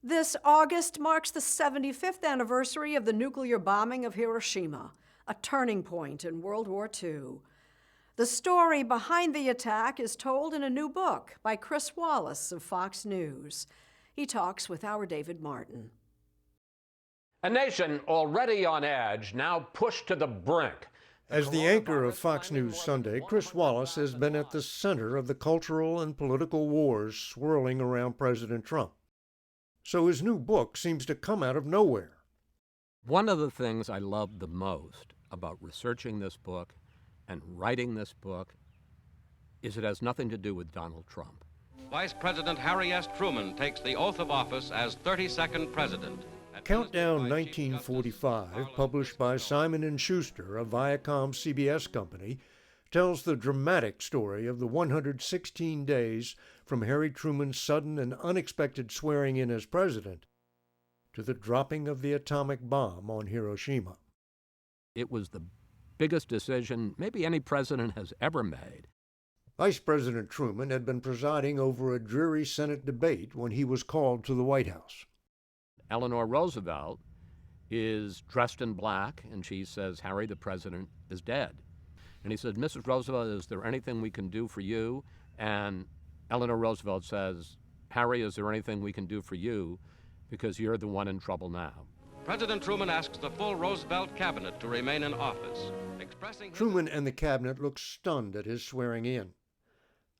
This August marks the 75th anniversary of the nuclear bombing of Hiroshima, a turning point in World War II. The story behind the attack is told in a new book by Chris Wallace of Fox News. He talks with our David Martin. A nation already on edge, now pushed to the brink. As the anchor of Fox News Sunday, Chris Wallace has been at the center of the cultural and political wars swirling around President Trump. So his new book seems to come out of nowhere. One of the things I loved the most about researching this book and writing this book is it has nothing to do with Donald Trump. Vice President Harry S. Truman takes the oath of office as 32nd president. Countdown 1945, published by Simon & Schuster, a Viacom CBS company, tells the dramatic story of the 116 days from Harry Truman's sudden and unexpected swearing in as president to the dropping of the atomic bomb on Hiroshima. It was the biggest decision maybe any president has ever made. Vice President Truman had been presiding over a dreary Senate debate when he was called to the White House. Eleanor Roosevelt is dressed in black, and she says, "Harry, the president is dead." And he said, "Mrs. Roosevelt, is there anything we can do for you?" And Eleanor Roosevelt says, "Harry, is there anything we can do for you? Because you're the one in trouble now." President Truman asks the full Roosevelt cabinet to remain in office. Truman and the cabinet looked stunned at his swearing in.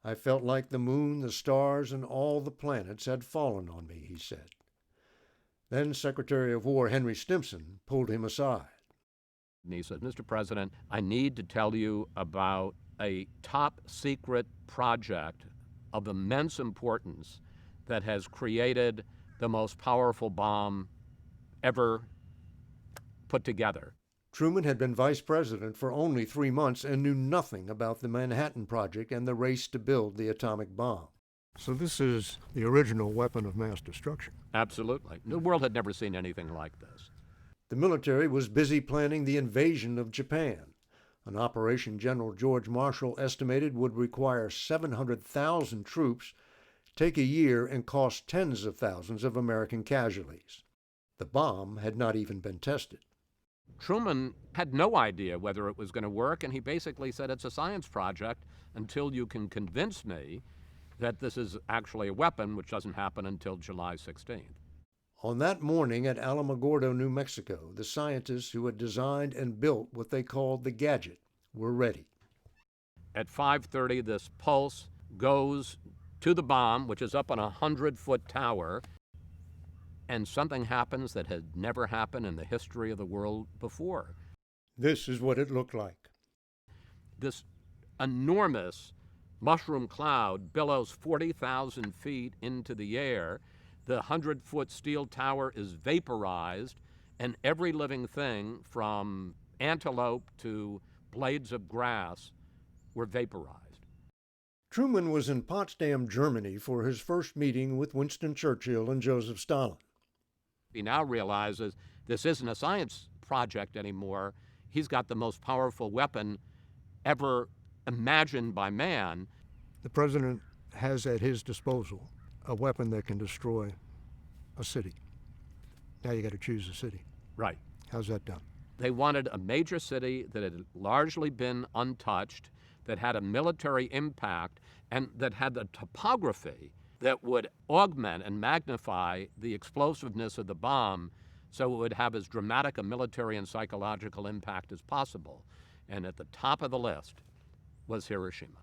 "I felt like the moon, the stars, and all the planets had fallen on me," he said. Then Secretary of War Henry Stimson pulled him aside. And he said, "Mr. President, I need to tell you about a top secret project of immense importance that has created the most powerful bomb ever put together." Truman had been vice president for only 3 months and knew nothing about the Manhattan Project and the race to build the atomic bomb. So this is the original weapon of mass destruction. Absolutely. The world had never seen anything like this. The military was busy planning the invasion of Japan, an operation General George Marshall estimated would require 700,000 troops, take a year, and cost tens of thousands of American casualties. The bomb had not even been tested. Truman had no idea whether it was going to work, and he basically said, "It's a science project until you can convince me that this is actually a weapon," which doesn't happen until July 16th. On that morning at Alamogordo, New Mexico, the scientists who had designed and built what they called the gadget were ready. At 5:30, this pulse goes to the bomb, which is up on a 100-foot tower, and something happens that had never happened in the history of the world before. This is what it looked like. This enormous mushroom cloud billows 40,000 feet into the air. The 100-foot steel tower is vaporized, and every living thing from antelope to blades of grass were vaporized. Truman was in Potsdam, Germany for his first meeting with Winston Churchill and Joseph Stalin. He now realizes this isn't a science project anymore. He's got the most powerful weapon ever imagined by man. The president has at his disposal a weapon that can destroy a city. Now you got to choose a city. Right. How's that done? They wanted a major city that had largely been untouched, that had a military impact, and that had the topography that would augment and magnify the explosiveness of the bomb so it would have as dramatic a military and psychological impact as possible. And at the top of the list was Hiroshima.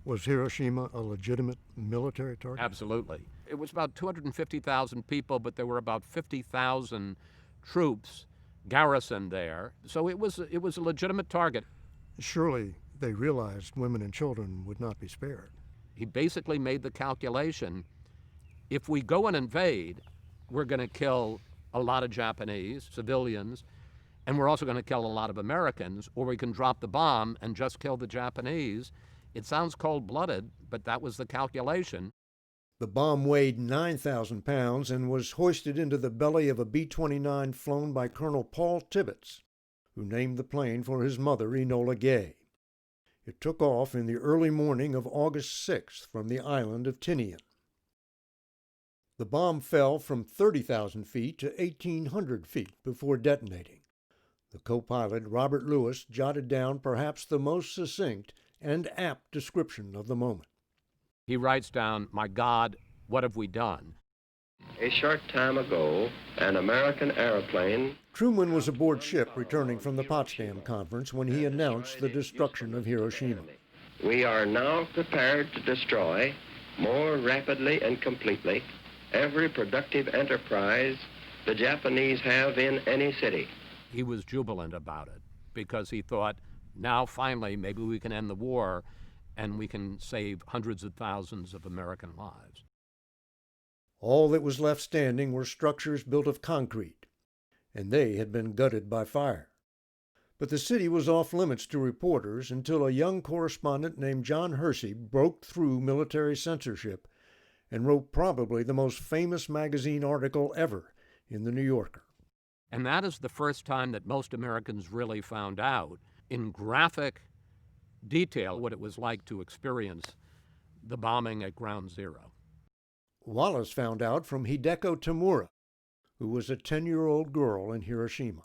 Was Hiroshima a legitimate military target? Absolutely. It was about 250,000 people, but there were about 50,000 troops garrisoned there. So it was a legitimate target. Surely they realized women and children would not be spared. He basically made the calculation, if we go and invade, we're going to kill a lot of Japanese civilians, and we're also going to kill a lot of Americans, or we can drop the bomb and just kill the Japanese. It sounds cold-blooded, but that was the calculation. The bomb weighed 9,000 pounds and was hoisted into the belly of a B-29 flown by Colonel Paul Tibbets, who named the plane for his mother, Enola Gay. It took off in the early morning of August 6th from the island of Tinian. The bomb fell from 30,000 feet to 1,800 feet before detonating. The co-pilot, Robert Lewis, jotted down perhaps the most succinct and apt description of the moment. He writes down, "My God, what have we done?" A short time ago, an American airplane. Truman was aboard ship returning from the Potsdam Conference when he announced the destruction of Hiroshima. We are now prepared to destroy more rapidly and completely every productive enterprise the Japanese have in any city. He was jubilant about it because he thought, now finally maybe we can end the war and we can save hundreds of thousands of American lives. All that was left standing were structures built of concrete, and they had been gutted by fire. But the city was off limits to reporters until a young correspondent named John Hersey broke through military censorship and wrote probably the most famous magazine article ever in the New Yorker. And that is the first time that most Americans really found out in graphic detail what it was like to experience the bombing at Ground Zero. Wallace found out from Hideko Tamura, who was a 10-year-old girl in Hiroshima.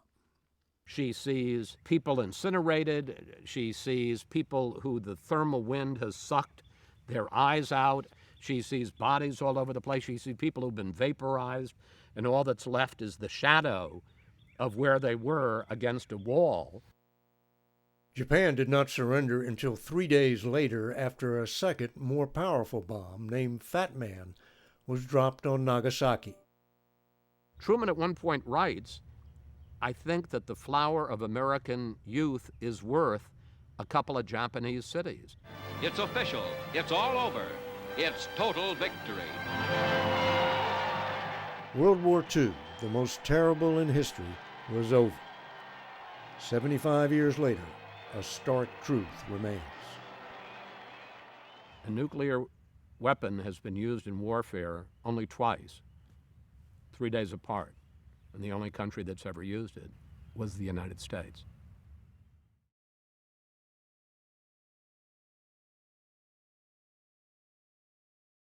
She sees people incinerated. She sees people who the thermal wind has sucked their eyes out. She sees bodies all over the place. She sees people who've been vaporized, and all that's left is the shadow of where they were against a wall. Japan did not surrender until 3 days later after a second, more powerful bomb named Fat Man was dropped on Nagasaki. Truman at one point writes, "I think that the flower of American youth is worth a couple of Japanese cities." It's official. It's all over. It's total victory. World War II, the most terrible in history, was over. 75 years later, a stark truth remains. A nuclear weapon has been used in warfare only twice, 3 days apart, and the only country that's ever used it was the United States.